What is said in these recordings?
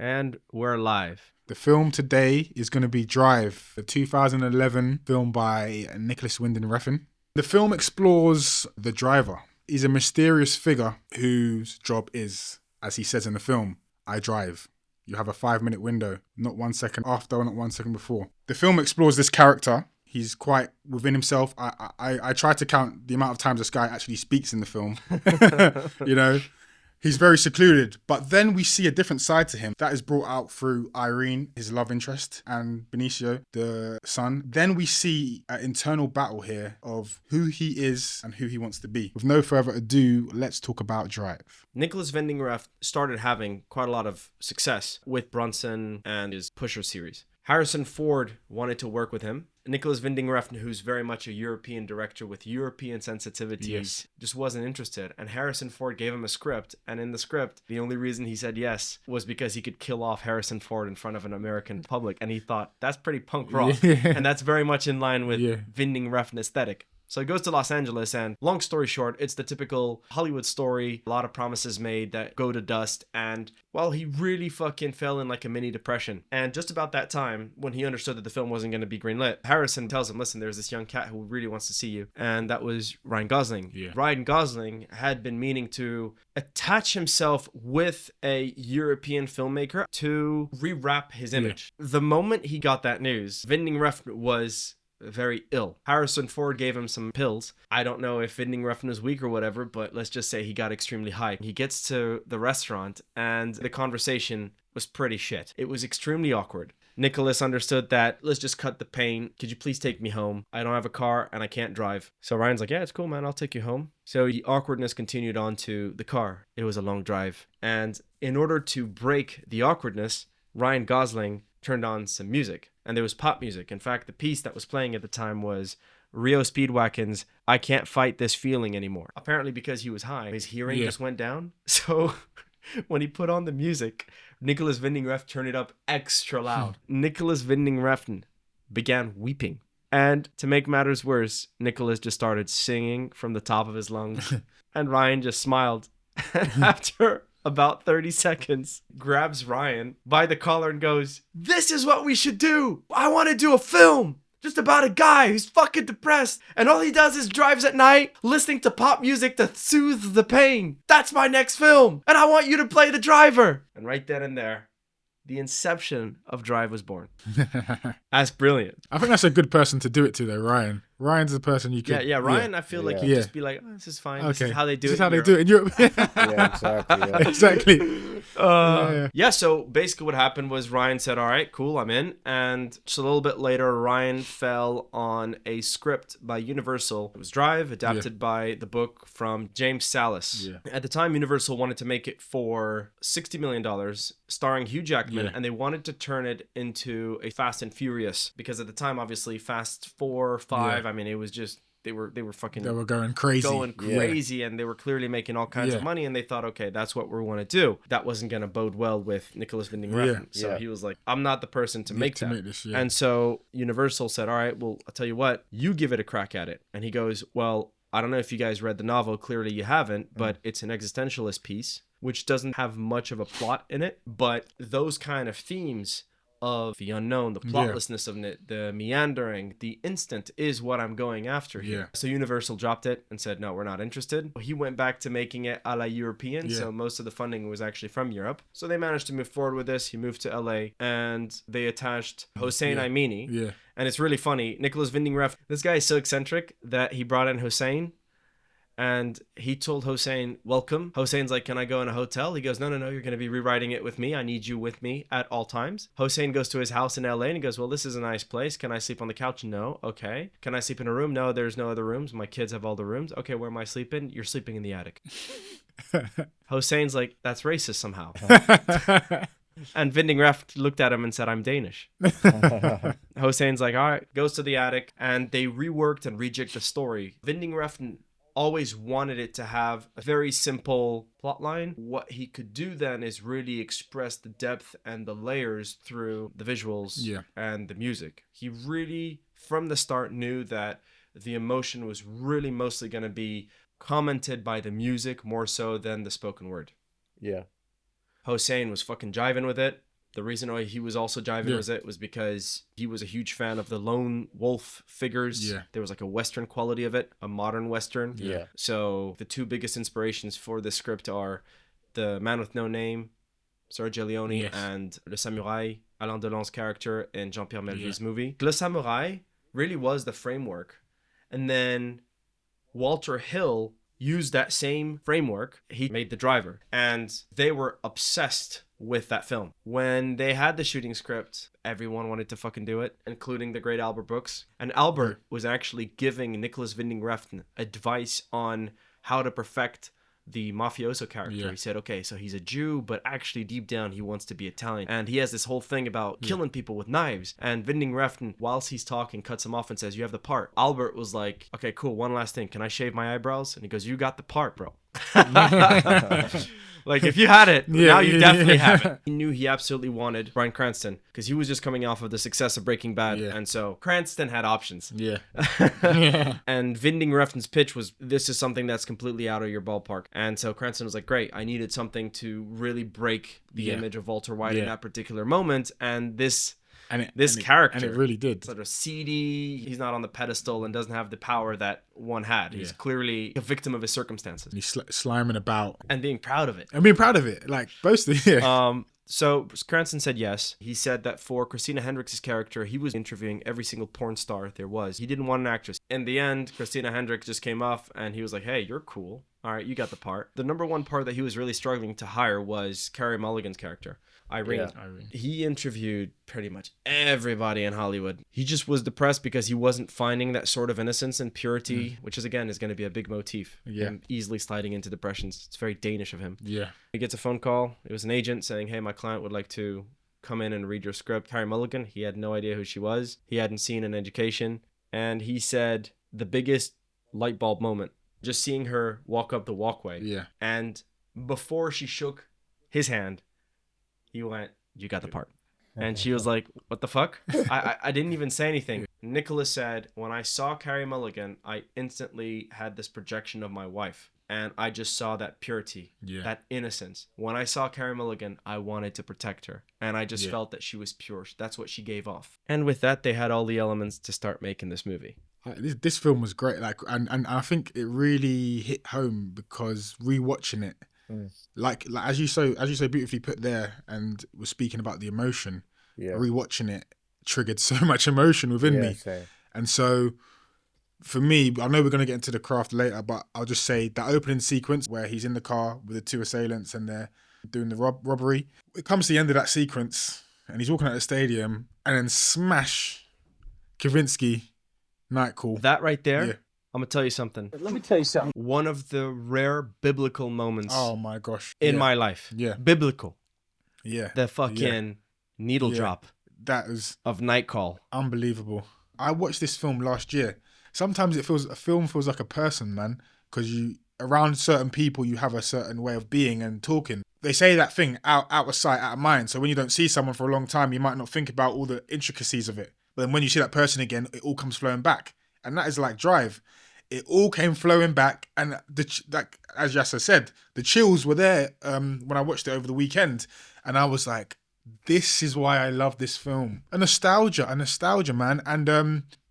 And we're live. The film today is going to be Drive, the 2011 film by Nicolas Winding Refn. The film explores the driver. He's a mysterious figure whose job is, as he says in the film, I drive. You have a 5-minute window, not 1 second after, not 1 second before. The film explores this character. He's quite within himself. I tried to count the amount of times this guy actually speaks in the film. You know, he's very secluded. But then we see a different side to him that is brought out through Irene, his love interest, and Benicio, the son. Then we see an internal battle here of who he is and who he wants to be. With no further ado, let's talk about Drive. Nicolas Winding Refn started having quite a lot of success with Bronson and his Pusher series. Harrison Ford wanted to work with him. Nicolas Winding Refn, who's very much a European director with European sensibilities, just wasn't interested. And Harrison Ford gave him a script. And in the script, the only reason he said yes was because he could kill off Harrison Ford in front of an American public. And he thought, that's pretty punk rock. Yeah. And that's very much in line with Winding Refn aesthetic. So he goes to Los Angeles, and long story short, it's the typical Hollywood story. A lot of promises made that go to dust. And, well, he really fucking fell in like a mini depression. And just about that time, when he understood that the film wasn't going to be greenlit, Harrison tells him, listen, there's this young cat who really wants to see you. And that was Ryan Gosling. Yeah. Ryan Gosling had been meaning to attach himself with a European filmmaker to rewrap his image. The moment he got that news, Winding Refn was very ill. Harrison Ford gave him some pills. I don't know if Winding Refn was weak or whatever, but let's just say he got extremely high. He gets to the restaurant and the conversation was pretty shit. It was extremely awkward. Nicolas understood that, let's just cut the pain. Could you please take me home? I don't have a car and I can't drive. So Ryan's like, yeah, it's cool, man. I'll take you home. So the awkwardness continued on to the car. It was a long drive. And in order to break the awkwardness, Ryan Gosling turned on some music. And there was pop music. In fact, the piece that was playing at the time was Rio Speedwagon's I Can't Fight This Feeling Anymore. Apparently because he was high, his hearing just went down. So when he put on the music, Nicolas Winding Refn turned it up extra loud. Nicolas Winding Refn began weeping. And to make matters worse, Nicolas just started singing from the top of his lungs. And Ryan just smiled. And after about 30 seconds, grabs Ryan by the collar and goes, this is what we should do. I want to do a film just about a guy who's fucking depressed and all he does is drives at night listening to pop music to soothe the pain. That's my next film. And I want you to play the driver. And right then and there, the inception of Drive was born. That's brilliant. I think that's a good person to do it to, though, Ryan. Ryan's the person you could... Yeah, Ryan, I feel like he'd just be like, oh, this is fine. This is how they do it. This is how they do it in Europe. Yeah, exactly. Yeah. Exactly. So basically what happened was Ryan said, all right, cool, I'm in. And just a little bit later, Ryan fell on a script by Universal. It was Drive, adapted by the book from James Salas. Yeah. At the time, Universal wanted to make it for $60 million, starring Hugh Jackman, and they wanted to turn it into a Fast and Furious. Because at the time, obviously, Fast 4, 5, I mean, it was just... They were fucking... They were going crazy. And they were clearly making all kinds of money, and they thought, okay, that's what we want to do. That wasn't going to bode well with Nicolas Winding Refn. So he was like, I'm not the person to make that. And so Universal said, all right, well, I'll tell you what, you give it a crack at it. And he goes, well, I don't know if you guys read the novel. Clearly you haven't, but it's an existentialist piece, which doesn't have much of a plot in it. But those kind of themes of the unknown, the plotlessness of it, the meandering, the instant is what I'm going after here. So Universal dropped it and said, no, we're not interested. He went back to making it a la European, so most of the funding was actually from Europe. So they managed to move forward with this. He moved to LA and they attached Hossein Amini. And it's really funny. Nicolas Winding Refn, this guy is so eccentric that he brought in Hossein. And he told Hossein, welcome. Hossein's like, can I go in a hotel? He goes, no, you're going to be rewriting it with me. I need you with me at all times. Hossein goes to his house in LA and he goes, well, this is a nice place. Can I sleep on the couch? No. Okay. Can I sleep in a room? No, there's no other rooms. My kids have all the rooms. Okay, where am I sleeping? You're sleeping in the attic. Hossein's like, that's racist somehow. And Winding Refn looked at him and said, I'm Danish. Hossein's like, all right, goes to the attic, and they reworked and rejigged the story. Winding Refn always wanted it to have a very simple plotline. What he could do then is really express the depth and the layers through the visuals and the music. He really, from the start, knew that the emotion was really mostly going to be commented by the music more so than the spoken word. Yeah. Hossein was fucking jiving with it. The reason why he was also jiving with it was because he was a huge fan of the lone wolf figures. Yeah. There was like a Western quality of it, a modern Western. Yeah. So the two biggest inspirations for this script are The Man with No Name, Sergio Leone, and Le Samouraï, Alain Delon's character in Jean-Pierre Melville's movie. Le Samouraï really was the framework. And then Walter Hill used that same framework. He made The Driver. And they were obsessed with that film. When they had the shooting script, everyone wanted to fucking do it, including the great Albert Brooks. And Albert was actually giving Nicolas Winding Refn advice on how to perfect the mafioso character. He said, okay, so he's a Jew, but actually deep down he wants to be Italian. And he has this whole thing about killing people with knives. And Winding Refn, whilst he's talking, cuts him off and says, you have the part. Albert was like, okay, cool, one last thing. Can I shave my eyebrows? And he goes, you got the part, bro. Like, if you had it, now you definitely have it. He knew he absolutely wanted Bryan Cranston because he was just coming off of the success of Breaking Bad. And so Cranston had options. And Winding Refn's pitch was, this is something that's completely out of your ballpark. And so Cranston was like, great, I needed something to really break the image of Walter White in that particular moment. And this character. And it really did. Sort of seedy. He's not on the pedestal and doesn't have the power that one had. He's clearly a victim of his circumstances. And he's sliming about. And being proud of it. Like, boasting. So Cranston said yes. He said that for Christina Hendricks' character, he was interviewing every single porn star there was. He didn't want an actress. In the end, Christina Hendricks just came off and he was like, hey, you're cool. All right, you got the part. The number one part that he was really struggling to hire was Carey Mulligan's character, Irene. He interviewed pretty much everybody in Hollywood. He just was depressed because he wasn't finding that sort of innocence and purity, which is, again, is going to be a big motif. Him easily sliding into depressions. It's very Danish of him. He gets a phone call. It was an agent saying, hey, my client would like to come in and read your script. Carey Mulligan, he had no idea who she was. He hadn't seen an education. And he said the biggest light bulb moment, just seeing her walk up the walkway. And before she shook his hand, he went, you got the part. And she was like, what the fuck? I didn't even say anything. Nicolas said, when I saw Carey Mulligan, I instantly had this projection of my wife. And I just saw that purity, that innocence. When I saw Carey Mulligan, I wanted to protect her. And I just felt that she was pure. That's what she gave off. And with that, they had all the elements to start making this movie. This film was great, like, and I think it really hit home because rewatching it, like as you so beautifully put there, and was speaking about the emotion. Rewatching it triggered so much emotion within me, and so for me, I know we're gonna get into the craft later, but I'll just say that opening sequence where he's in the car with the two assailants and they're doing the robbery. It comes to the end of that sequence, and he's walking out of the stadium, and then smash, Kavinsky Nightcall. That right there, I'm going to tell you something. Let me tell you something. One of the rare biblical moments oh my gosh, in my life. Biblical. The fucking needle drop. That was of Nightcall. Unbelievable. I watched this film last year. Sometimes a film feels like a person, man, because you around certain people you have a certain way of being and talking. They say that thing, out of sight, out of mind. So when you don't see someone for a long time, you might not think about all the intricacies of it. But then when you see that person again, it all comes flowing back. And that is like Drive. It all came flowing back. And as Yasser said, the chills were there when I watched it over the weekend. And I was like, this is why I love this film. A nostalgia, man. And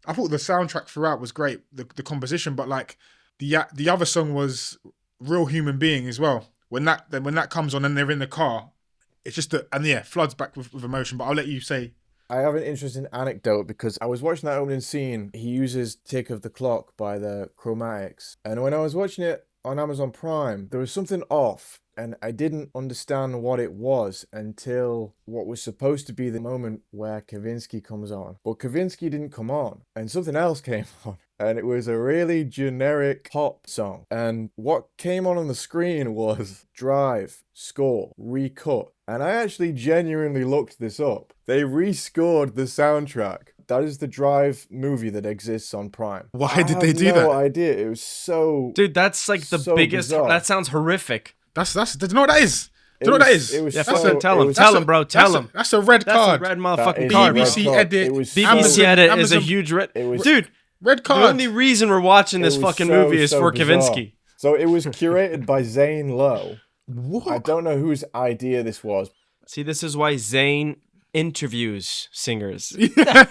I thought the soundtrack throughout was great, the composition. But like the other song was Real Human Being as well. When that comes on and they're in the car, it's just floods back with emotion. But I'll let you say. I have an interesting anecdote because I was watching that opening scene. He uses Tick of the Clock by the Chromatics. And when I was watching it on Amazon Prime, there was something off. And I didn't understand what it was until what was supposed to be the moment where Kavinsky comes on. But Kavinsky didn't come on. And something else came on. And it was a really generic pop song. And what came on the screen was Drive, Score, Recut. And I actually genuinely looked this up. They rescored the soundtrack. That is the Drive movie that exists on Prime. Why did they do that? No idea. It was so... Dude, that's like the biggest... Bizarre. That sounds horrific. Do you know what that is? Do you know what that is? It was tell him, bro. Tell him. That's a red card. That's a red motherfucking card. BBC Edit. BBC Edit is a huge red... Dude, red card. The only reason we're watching this fucking movie is for Kavinsky. So it was curated by Zane Lowe. What? I don't know whose idea this was. See, this is why Zayn interviews singers. Yeah.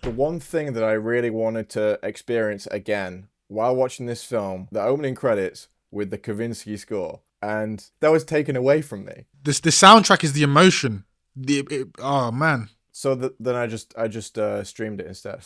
The one thing that I really wanted to experience again while watching this film, the opening credits with the Kavinsky score, and that was taken away from me. The soundtrack is the emotion. Oh man. So then I just streamed it instead.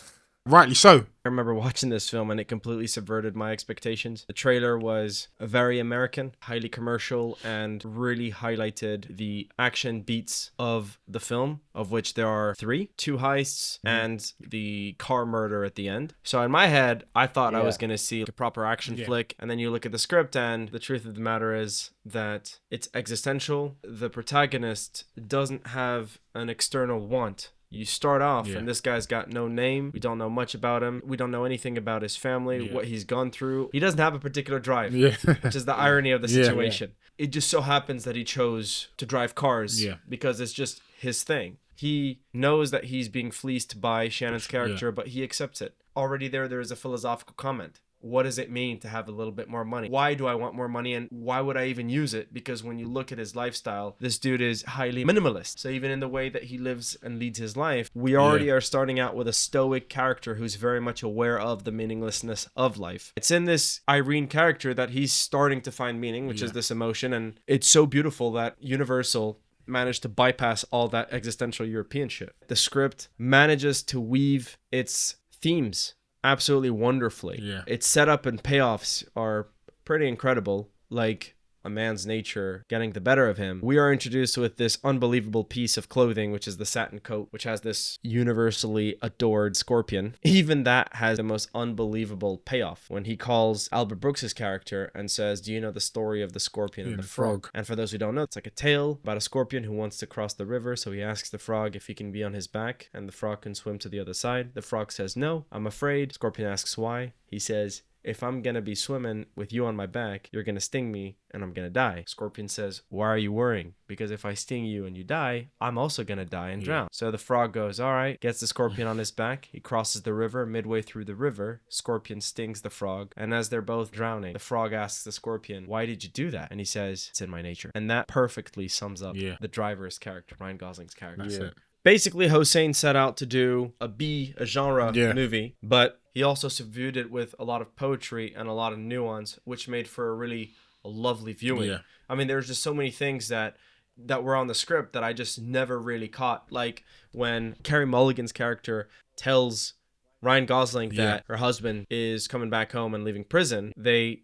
Rightly so. I remember watching this film and it completely subverted my expectations. The trailer was very American, highly commercial, and really highlighted the action beats of the film, of which there are 3, 2 heists and the car murder at the end. So in my head, I thought I was going to see a proper action flick, and then you look at the script and the truth of the matter is that it's existential. The protagonist doesn't have an external want. You start off and this guy's got no name. We don't know much about him. We don't know anything about his family, what he's gone through. He doesn't have a particular drive, which is the irony of the situation. It just so happens that he chose to drive cars because it's just his thing. He knows that he's being fleeced by Shannon's character, but he accepts it. Already there is a philosophical comment. What does it mean to have a little bit more money? Why do I want more money, and why would I even use it? Because when you look at his lifestyle, this dude is highly minimalist. So even in the way that he lives and leads his life, we already are starting out with a stoic character who's very much aware of the meaninglessness of life. It's in this Irene character that he's starting to find meaning, which is this emotion, and it's so beautiful that Universal managed to bypass all that existential European shit. The script manages to weave its themes absolutely wonderfully. Its setup and payoffs are pretty incredible, like a man's nature getting the better of him. We are introduced with this unbelievable piece of clothing, which is the satin coat, which has this universally adored scorpion. Even that has the most unbelievable payoff when he calls Albert Brooks's character and says, do you know the story of the scorpion and the frog? And for those who don't know, it's like a tale about a scorpion who wants to cross the river, so he asks the frog if he can be on his back and the frog can swim to the other side. The frog says, no, I'm afraid. Scorpion asks why. He says, if I'm going to be swimming with you on my back, you're going to sting me and I'm going to die. Scorpion says, why are you worrying? Because if I sting you and you die, I'm also going to die and drown. So the frog goes, all right, gets the scorpion on his back. He crosses the river. Midway through the river, Scorpion stings the frog. And as they're both drowning, the frog asks the scorpion, why did you do that? And he says, it's in my nature. And that perfectly sums up the driver's character, Ryan Gosling's character. That's it. Basically, Hossein set out to do a genre movie, but he also subdued it with a lot of poetry and a lot of nuance, which made for a really lovely viewing. I mean, there's just so many things that were on the script that I just never really caught. Like when Carey Mulligan's character tells Ryan Gosling that her husband is coming back home and leaving prison, they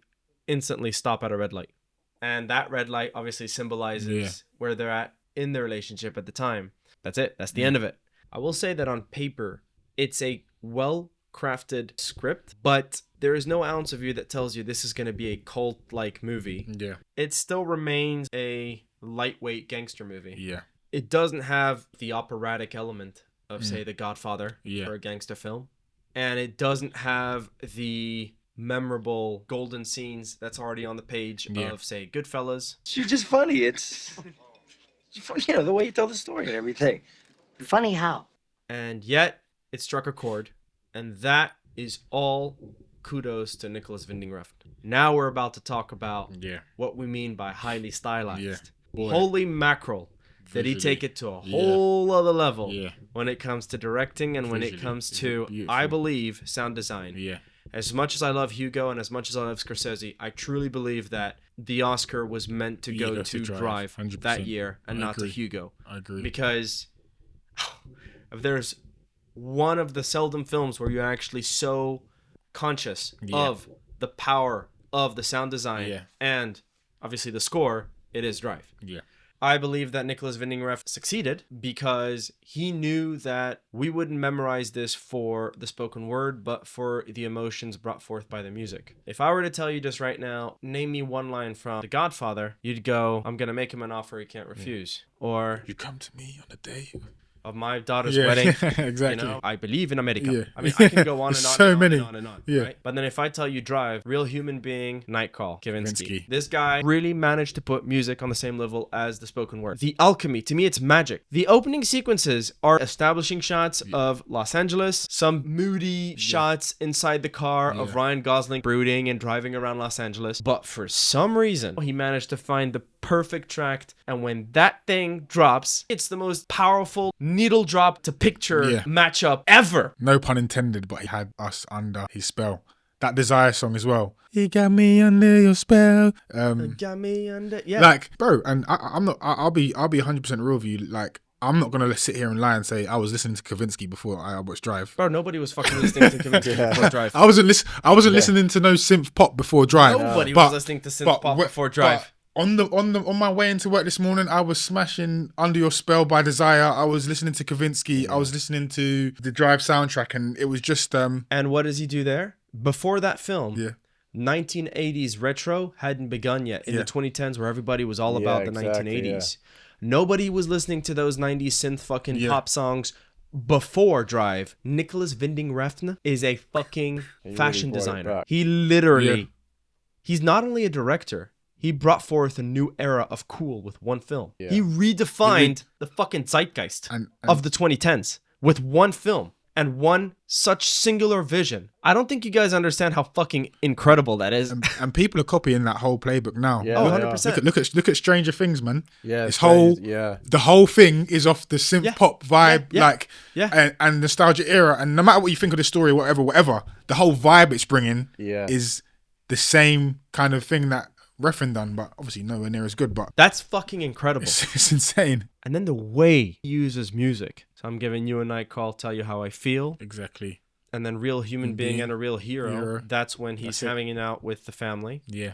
instantly stop at a red light. And that red light obviously symbolizes where they're at in their relationship at the time. That's it. That's the end of it. I will say that on paper, it's a well-crafted script, but there is no ounce of you that tells you this is going to be a cult-like movie. It still remains a lightweight gangster movie. It doesn't have the operatic element of, say, The Godfather for a gangster film. And it doesn't have the memorable golden scenes that's already on the page of, say, Goodfellas. You're just funny. It's... You know, the way you tell the story and everything. Funny how? And yet, it struck a chord. And that is all kudos to Nicolas Winding Refn. Now we're about to talk about what we mean by highly stylized. Holy mackerel. Did he take it to a whole other level when it comes to directing and when it comes to, I believe, sound design. As much as I love Hugo and as much as I love Scorsese, I truly believe that the Oscar was meant to go to Drive 100%. That year and not to Hugo. I agree. Because if there's one of the seldom films where you're actually so conscious of the power of the sound design and obviously the score, it is Drive. I believe that Nicolas Winding Refn succeeded because he knew that we wouldn't memorize this for the spoken word, but for the emotions brought forth by the music. If I were to tell you just right now, name me one line from The Godfather, you'd go, I'm going to make him an offer he can't refuse. Or, you come to me on the day of my daughter's wedding. Exactly. You know, I believe in America. I mean, I can go on and on so and on many. and on and on. Right? But then if I tell you Drive, real human being, Nightcall, Kavinsky. This guy really managed to put music on the same level as the spoken word. The alchemy, to me, it's magic. The opening sequences are establishing shots of Los Angeles, some moody shots inside the car of Ryan Gosling brooding and driving around Los Angeles. But for some reason, he managed to find the perfect track And when that thing drops, it's the most powerful needle drop to picture matchup ever. No pun intended, but he had us under his spell. That Desire song as well. He got me under your spell. Got me under. Yeah. Like, bro, and I'm not. I'll be 100% real with you. Like, I'm not gonna sit here and lie and say I was listening to Kavinsky before I watched Drive. Bro, nobody was fucking listening to Kavinsky before Drive. I wasn't listening to no synth pop before Drive. Nobody was listening to synth pop before Drive. On my way into work this morning, I was smashing Under Your Spell by Desire. I was listening to Kavinsky. I was listening to the Drive soundtrack, and it was just. And what does he do there? Before that film, 1980s retro hadn't begun yet. In the 2010s, where everybody was all about the 1980s. Nobody was listening to those 90s synth fucking pop songs before Drive. Nicolas Winding Refn is a fucking fashion designer. He literally, he's not only a director, he brought forth a new era of cool with one film. He redefined the fucking zeitgeist of the 2010s with one film. And one such singular vision. I don't think you guys understand how fucking incredible that is. And people are copying that whole playbook now. Yeah, 100%. Look at Stranger Things, man. Yeah, the whole thing is off the synth pop vibe, and nostalgia era. And no matter what you think of the story, whatever, the whole vibe it's bringing is the same kind of thing that Refn done, but obviously nowhere near as good. But that's fucking incredible. It's insane. And then the way he uses music. So I'm giving you a Nightcall, tell you how I feel. Exactly. And then real human being and a real hero. That's when he's hanging out with the family. Yeah.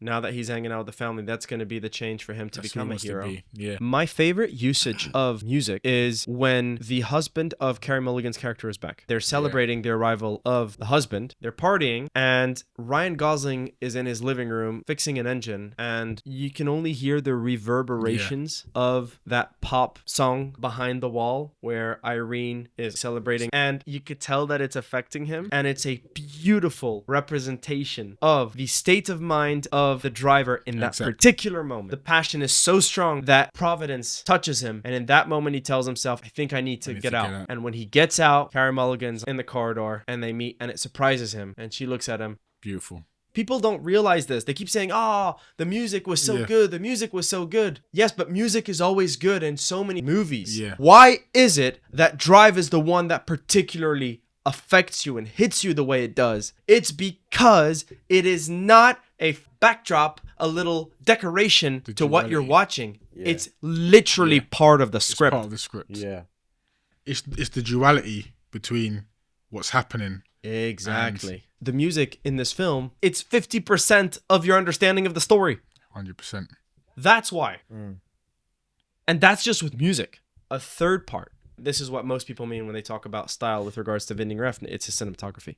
Now that he's hanging out with the family, that's going to be the change for him to become a hero. Yeah. My favorite usage of music is when the husband of Carey Mulligan's character is back. They're celebrating the arrival of the husband. They're partying, and Ryan Gosling is in his living room fixing an engine, and you can only hear the reverberations of that pop song behind the wall where Irene is celebrating, and you could tell that it's affecting him, and it's a beautiful representation of the state of mind of the driver in that particular moment. The passion is so strong that Providence touches him, and in that moment he tells himself, I think I need to get out. And when he gets out, Carey Mulligan's in the corridor and they meet, and it surprises him, and she looks at him. Beautiful. People don't realize this. They keep saying, the music was so good. The music was so good. Yes, but music is always good in so many movies. Why is it that Drive is the one that particularly affects you and hits you the way it does? It's because it is not a backdrop, a little decoration to what you're watching. It's literally part of the script. It's part of the script. Yeah. It's the duality between what's happening. Exactly. The music in this film, it's 50% of your understanding of the story. 100%. That's why. And that's just with music. A third part. This is what most people mean when they talk about style with regards to Winding Refn. It's his cinematography.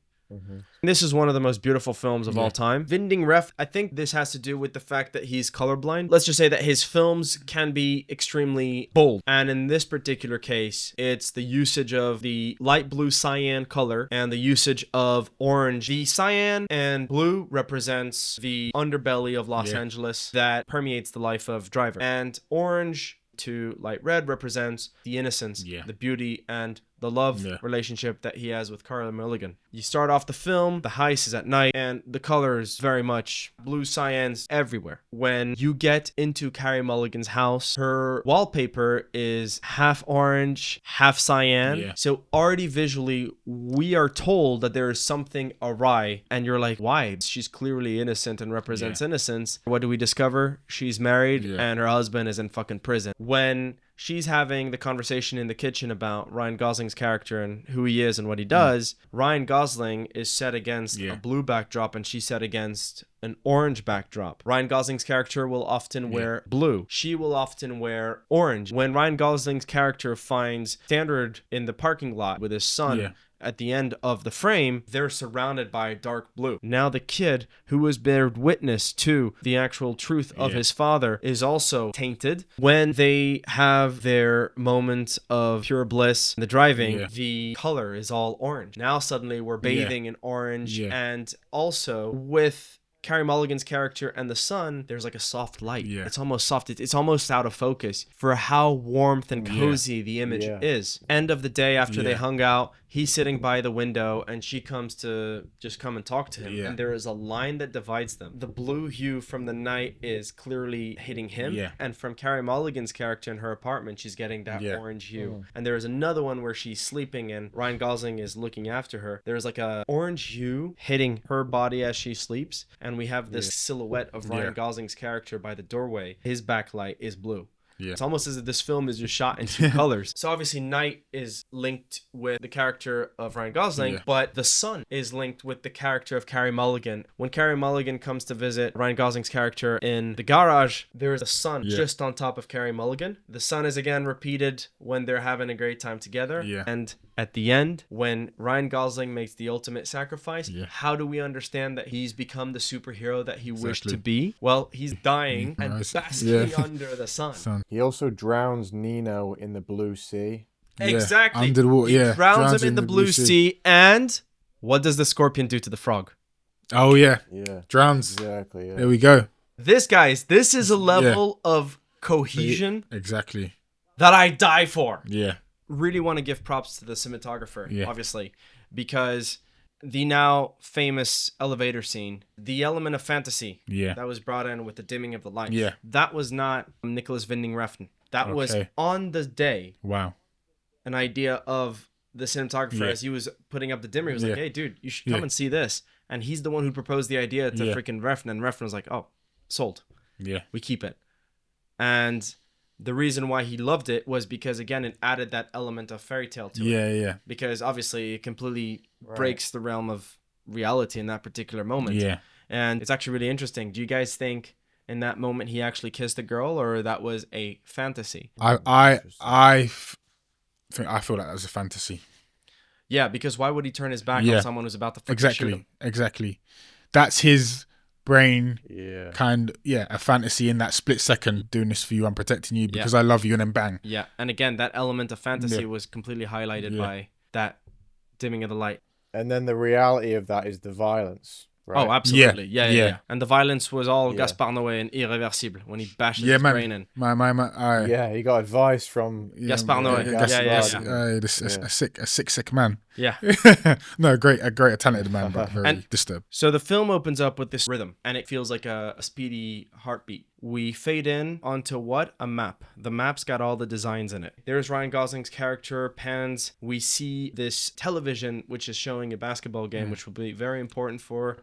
This is one of the most beautiful films of all time. Winding Refn, I think this has to do with the fact that he's colorblind. Let's just say that his films can be extremely bold. And in this particular case, it's the usage of the light blue cyan color and the usage of orange. The cyan and blue represents the underbelly of Los Angeles that permeates the life of Driver. And orange to light red represents the innocence, the beauty, and the love relationship that he has with Carey Mulligan. You start off the film, the heist is at night, and the colors very much blue cyans everywhere. When you get into Carey Mulligan's house, her wallpaper is half orange, half cyan. So already visually, we are told that there is something awry, and you're like, why? She's clearly innocent and represents innocence. What do we discover? She's married, and her husband is in fucking prison. When she's having the conversation in the kitchen about Ryan Gosling's character and who he is and what he does, Ryan Gosling is set against a blue backdrop and she's set against an orange backdrop. Ryan Gosling's character will often wear blue. She will often wear orange. When Ryan Gosling's character finds Standard in the parking lot with his son, at the end of the frame, they're surrounded by dark blue. Now the kid who was bared witness to the actual truth of his father is also tainted. When they have their moment of pure bliss, the driving, the color is all orange. Now suddenly we're bathing in orange, and also with Carey Mulligan's character and the sun, there's like a soft light. Yeah. It's almost soft. It's almost out of focus for how warmth and cozy the image is. End of the day, after they hung out, he's sitting by the window and she comes to just come and talk to him. Yeah. And there is a line that divides them. The blue hue from the night is clearly hitting him. Yeah. And from Carey Mulligan's character in her apartment, she's getting that orange hue. And there is another one where she's sleeping and Ryan Gosling is looking after her. There's like a orange hue hitting her body as she sleeps. And we have this silhouette of Ryan Gosling's character by the doorway. His backlight is blue. Yeah. It's almost as if this film is just shot in two colors. So obviously night is linked with the character of Ryan Gosling, but the sun is linked with the character of Carey Mulligan. When Carey Mulligan comes to visit Ryan Gosling's character in the garage, there is a sun just on top of Carey Mulligan. The sun is again repeated when they're having a great time together. Yeah. And at the end, when Ryan Gosling makes the ultimate sacrifice, how do we understand that he's become the superhero that he wished to be? Well, he's dying and basking under the sun. He also drowns Nino in the blue sea. Exactly. Underwater, he drowns him in the blue sea. And what does the scorpion do to the frog? Oh, yeah. Yeah. Drowns. Exactly, yeah. There we go. This is a level of cohesion that I die for. Yeah. Really want to give props to the cinematographer, obviously, because the now famous elevator scene, the element of fantasy that was brought in with the dimming of the lights, that was not Nicolas Winding Refn. That was on the day. Wow. An idea of the cinematographer as he was putting up the dimmer. He was like, hey, dude, you should come and see this. And he's the one who proposed the idea to freaking Refn. And Refn was like, oh, sold. Yeah. We keep it. And the reason why he loved it was because, again, it added that element of fairy tale to it. Yeah. Because obviously it completely breaks the realm of reality in that particular moment. Yeah. And it's actually really interesting. Do you guys think in that moment he actually kissed the girl, or that was a fantasy? I feel like that was a fantasy. Yeah, because why would he turn his back on someone who's about to shoot him? Exactly. That's his brain a fantasy in that split second, doing this for you, I'm protecting you because I love you, and then bang. Yeah, and again, that element of fantasy was completely highlighted by that dimming of the light. And then the reality of that is the violence. Right? Oh, absolutely. Yeah. And the violence was all Gaspar Noé and Irreversible when he bashed his brain in. He got advice from Gaspar Noé. A sick man. Yeah. No, a talented man, but very disturbed. So the film opens up with this rhythm, and it feels like a speedy heartbeat. We fade in onto what? A map. The map's got all the designs in it. There's Ryan Gosling's character, pans. We see this television, which is showing a basketball game, which will be very important for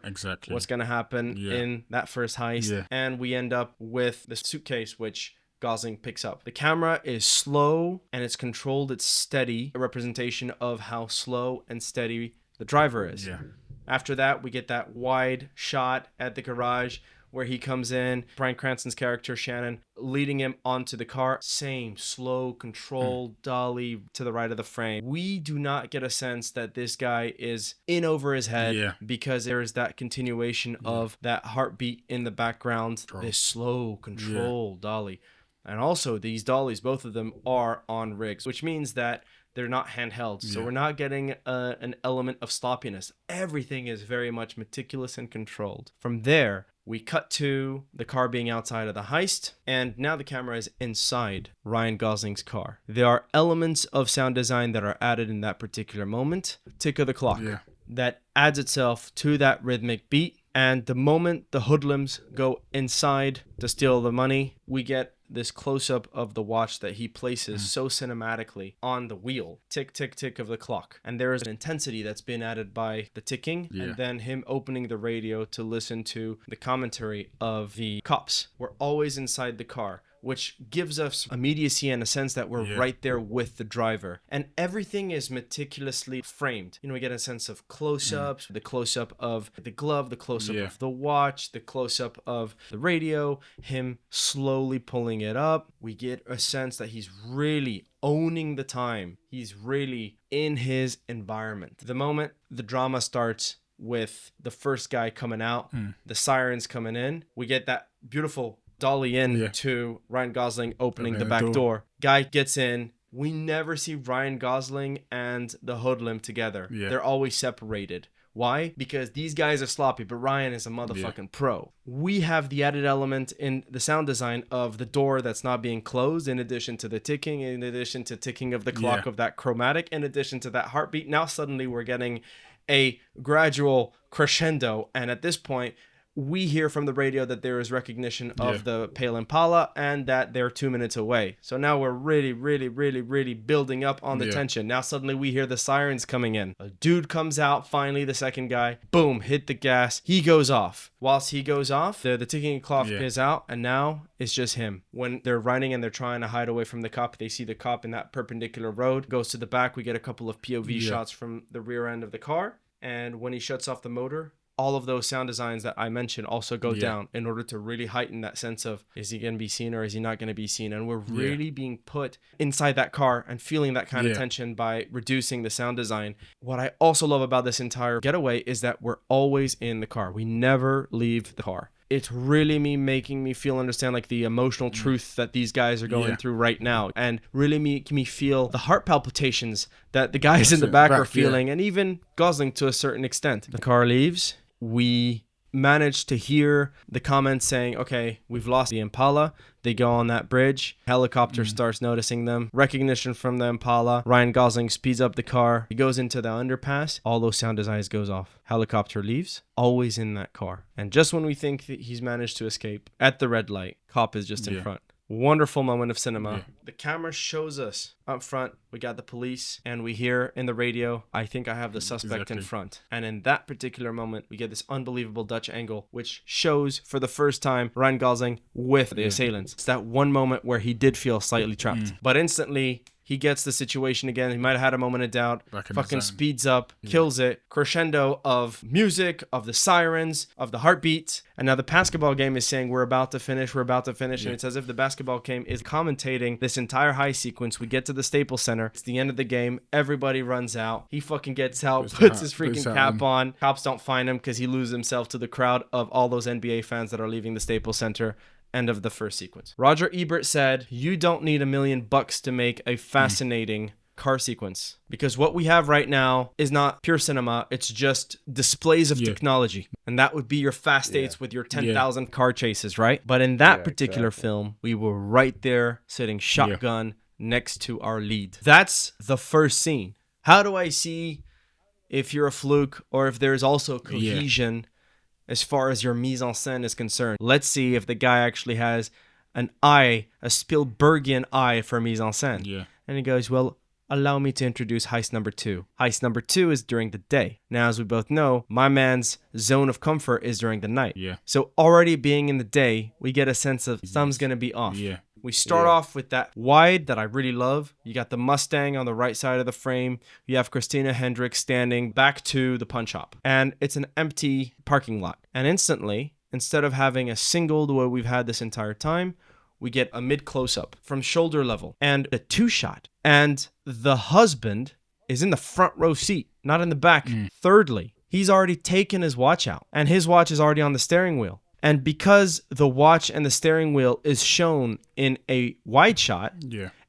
what's going to happen in that first heist. Yeah. And we end up with the suitcase, which Gosling picks up. The camera is slow and it's controlled. It's steady, a representation of how slow and steady the driver is. Yeah. After that, we get that wide shot at the garage where he comes in, Bryan Cranston's character, Shannon, leading him onto the car. Same slow, controlled dolly to the right of the frame. We do not get a sense that this guy is in over his head because there is that continuation of that heartbeat in the background, this slow, controlled dolly. And also, these dollies, both of them are on rigs, which means that they're not handheld. So we're not getting an element of sloppiness. Everything is very much meticulous and controlled. From there, we cut to the car being outside of the heist, and now the camera is inside Ryan Gosling's car. There are elements of sound design that are added in that particular moment. Tick of the clock. That adds itself to that rhythmic beat. And the moment the hoodlums go inside to steal the money, we get this close-up of the watch that he places so cinematically on the wheel. Tick, tick, tick of the clock. And there is an intensity that's been added by the ticking and then him opening the radio to listen to the commentary of the cops. We're always inside the car, which gives us immediacy and a sense that we're right there with the driver. And everything is meticulously framed. You know, we get a sense of close-ups, the close-up of the glove, the close-up of the watch, the close-up of the radio, him slowly pulling it up. We get a sense that he's really owning the time. He's really in his environment. The moment the drama starts with the first guy coming out, the sirens coming in, we get that beautiful dolly in to Ryan Gosling opening the back door. Guy gets in. We never see Ryan Gosling and the hoodlum together. They're always separated. Why? Because these guys are sloppy, but Ryan is a motherfucking pro. We have the added element in the sound design of the door that's not being closed, in addition to the ticking, in addition to ticking of the clock of that chromatic, in addition to that heartbeat. Now suddenly we're getting a gradual crescendo, and at this point we hear from the radio that there is recognition of the Pale Impala and that they're 2 minutes away. So now we're really building up on the tension. Now suddenly we hear the sirens coming in. A dude comes out, finally, the second guy, boom, hit the gas. He goes off. Whilst he goes off, the ticking clock is out, and now it's just him. When they're running and they're trying to hide away from the cop, they see the cop in that perpendicular road, goes to the back. We get a couple of POV shots from the rear end of the car. And when he shuts off the motor, all of those sound designs that I mentioned also go down in order to really heighten that sense of, is he going to be seen or is he not going to be seen? And we're really being put inside that car and feeling that kind of tension by reducing the sound design. What I also love about this entire getaway is that we're always in the car. We never leave the car. It's really making me understand like the emotional truth that these guys are going through right now, and really making me feel the heart palpitations that the guys in the back are feeling, and even Gosling to a certain extent. The car leaves. We managed to hear the comments saying, okay, we've lost the Impala. They go on that bridge. Helicopter starts noticing them. Recognition from the Impala. Ryan Gosling speeds up the car. He goes into the underpass. All those sound designs goes off. Helicopter leaves. Always in that car. And just when we think that he's managed to escape, at the red light, cop is just in front. Wonderful moment of cinema. The camera shows us up front, we got the police, and we hear in the radio, I think I have the suspect in front. And in that particular moment, we get this unbelievable Dutch angle, which shows for the first time Ryan Gosling with the assailants. It's that one moment where he did feel slightly trapped. But instantly, he gets the situation again. He might have had a moment of doubt. Fucking speeds up, kills it. Crescendo of music, of the sirens, of the heartbeats. And now the basketball game is saying, we're about to finish. And it's as if the basketball game is commentating this entire high sequence. We get to the Staples Center. It's the end of the game. Everybody runs out. He fucking gets out, puts his freaking cap on. Cops don't find him because he loses himself to the crowd of all those NBA fans that are leaving the Staples Center. End of the first sequence. Roger Ebert said, you don't need $1 million to make a fascinating car sequence, because what we have right now is not pure cinema. It's just displays of technology, and that would be your Fast 8s with your 10,000 car chases, right? But in that particular film, we were right there sitting shotgun next to our lead. That's the first scene. How do I see if you're a fluke or if there's also cohesion as far as your mise-en-scène is concerned? Let's see if the guy actually has an eye, a Spielbergian eye for mise-en-scène. And he goes, well, allow me to introduce heist number 2. Heist number 2 is during the day. Now, as we both know, my man's zone of comfort is during the night. So already being in the day, we get a sense of something's going to be off. We start off with that wide that I really love. You got the Mustang on the right side of the frame. You have Christina Hendricks standing back to the punch up. And it's an empty parking lot. And instantly, instead of having a single the way we've had this entire time, we get a mid close-up from shoulder level and a 2-shot. And the husband is in the front row seat, not in the back. Thirdly, he's already taken his watch out, and his watch is already on the steering wheel. And because the watch and the steering wheel is shown in a wide shot,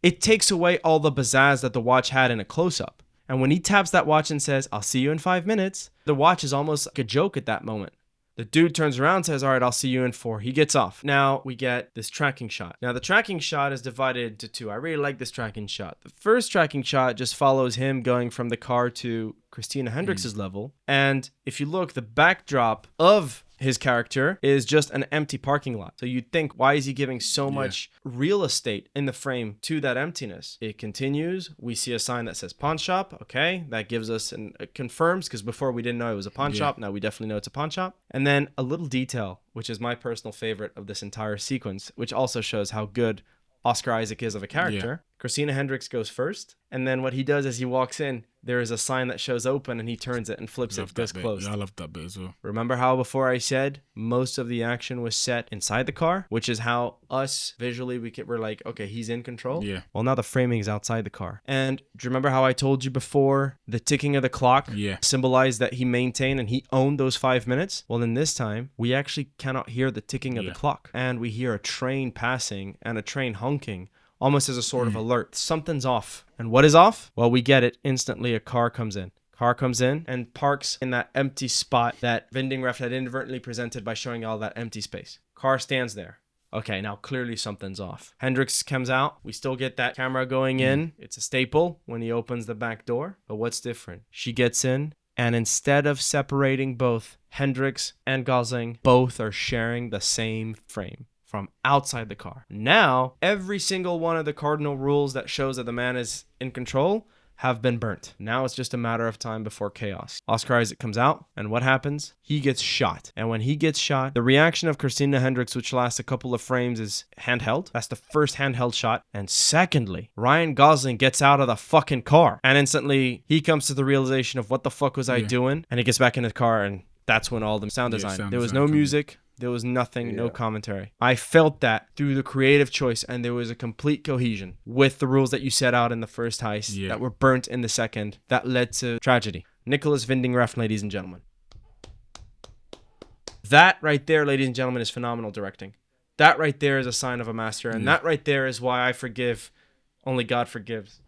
it takes away all the pizzazz that the watch had in a close-up. And when he taps that watch and says, I'll see you in 5 minutes, the watch is almost like a joke at that moment. The dude turns around and says, all right, I'll see you in 4. He gets off. Now we get this tracking shot. Now the tracking shot is divided into 2. I really like this tracking shot. The first tracking shot just follows him going from the car to Christina Hendricks' level. And if you look, the backdrop of his character is just an empty parking lot. So you'd think, why is he giving so much real estate in the frame to that emptiness? It continues. We see a sign that says pawn shop. Okay, that gives us and it confirms, because before we didn't know it was a pawn shop. Now we definitely know it's a pawn shop. And then a little detail, which is my personal favorite of this entire sequence, which also shows how good Oscar Isaac is of a character. Christina Hendricks goes first, and then what he does is he walks in, there is a sign that shows open, and he turns it and flips it, goes closed. I love that bit as well. Remember how before I said most of the action was set inside the car, which is how us visually we're like, okay, he's in control. Well, now the framing is outside the car. And do you remember how I told you before the ticking of the clock symbolized that he maintained and he owned those 5 minutes? Well, in this time, we actually cannot hear the ticking of the clock, and we hear a train passing and a train honking, almost as a sort of alert. Something's off. And what is off? Well, we get it instantly. A car comes in. Car comes in and parks in that empty spot that Vending Refn had inadvertently presented by showing all that empty space. Car stands there. Okay, now clearly something's off. Hendrix comes out. We still get that camera going in. It's a staple when he opens the back door. But what's different? She gets in, and instead of separating both Hendrix and Gosling, both are sharing the same frame from outside the car. Now, every single one of the cardinal rules that shows that the man is in control have been burnt. Now it's just a matter of time before chaos. Oscar Isaac comes out, and what happens? He gets shot. And when he gets shot, the reaction of Christina Hendricks, which lasts a couple of frames, is handheld. That's the first handheld shot. And secondly, Ryan Gosling gets out of the fucking car. And instantly, he comes to the realization of what the fuck was I doing? And he gets back in the car, and that's when all the sound design. There was no music. There was nothing, no commentary. I felt that through the creative choice, and there was a complete cohesion with the rules that you set out in the first heist that were burnt in the second that led to tragedy. Nicolas Winding Refn, ladies and gentlemen. That right there, ladies and gentlemen, is phenomenal directing. That right there is a sign of a master, and that right there is why I forgive. Only God forgives.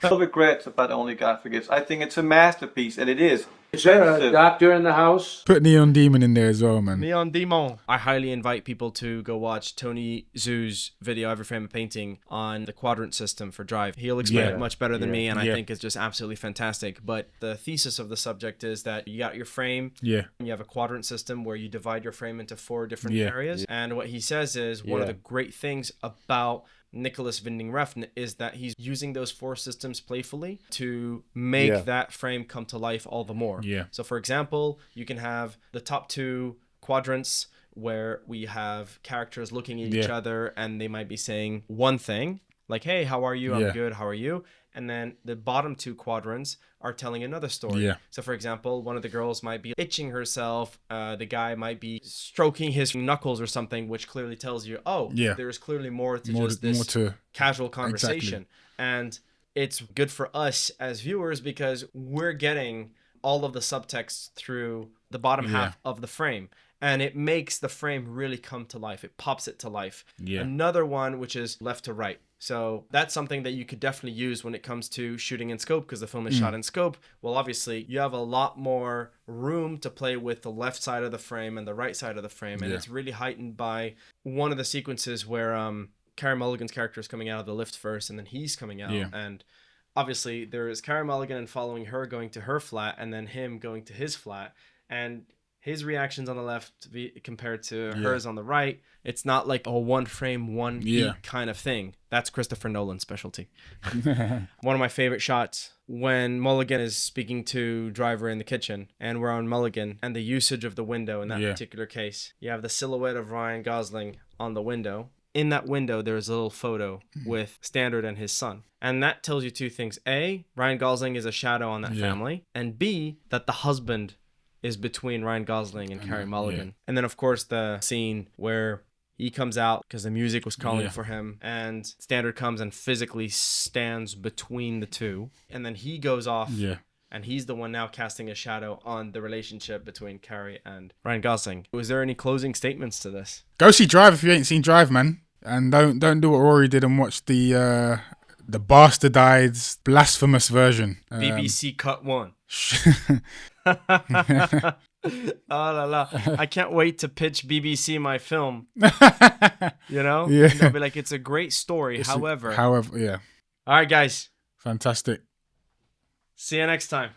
No regrets about Only God Forgives. I think it's a masterpiece, and it is. Is there a doctor in the house? Put Neon Demon in there as well, man. Neon Demon. I highly invite people to go watch Tony Zhu's video, Every Frame of Painting, on the Quadrant System for Drive. He'll explain it much better than me, and I think it's just absolutely fantastic. But the thesis of the subject is that you got your frame, and you have a quadrant system where you divide your frame into 4 different areas. And what he says is one of the great things about Nicolas Winding Refn is that he's using those 4 systems playfully to make that frame come to life all the more. So for example, you can have the top 2 quadrants where we have characters looking at each other and they might be saying one thing like, hey, how are you? I'm good. How are you? And then the bottom 2 quadrants are telling another story. So for example, one of the girls might be itching herself. The guy might be stroking his knuckles or something, which clearly tells you, oh, there's clearly more to just this casual conversation. And it's good for us as viewers because we're getting all of the subtext through the bottom half of the frame. And it makes the frame really come to life. It pops it to life. Another one, which is left to right. So that's something that you could definitely use when it comes to shooting in scope because the film is shot in scope. Well, obviously, you have a lot more room to play with the left side of the frame and the right side of the frame. And it's really heightened by one of the sequences where Carey Mulligan's character is coming out of the lift first and then he's coming out. And obviously, there is Carey Mulligan and following her going to her flat and then him going to his flat. And his reactions on the left compared to hers on the right, it's not like a one frame, one beat kind of thing. That's Christopher Nolan's specialty. One of my favorite shots when Mulligan is speaking to Driver in the kitchen and we're on Mulligan and the usage of the window in that particular case. You have the silhouette of Ryan Gosling on the window. In that window, there's a little photo with Standard and his son. And that tells you 2 things. A, Ryan Gosling is a shadow on that family. And B, that the husband is between Ryan Gosling and Carey Mulligan. And then, of course, the scene where he comes out because the music was calling for him and Standard comes and physically stands between the 2. And then he goes off and he's the one now casting a shadow on the relationship between Carey and Ryan Gosling. Was there any closing statements to this? Go see Drive if you ain't seen Drive, man. And don't do what Rory did and watch the bastardized, blasphemous version. BBC Cut 1. Oh la la. I can't wait to pitch BBC my film. You know? And they'll be like, it's a great story. However, yeah. All right, guys. Fantastic. See you next time.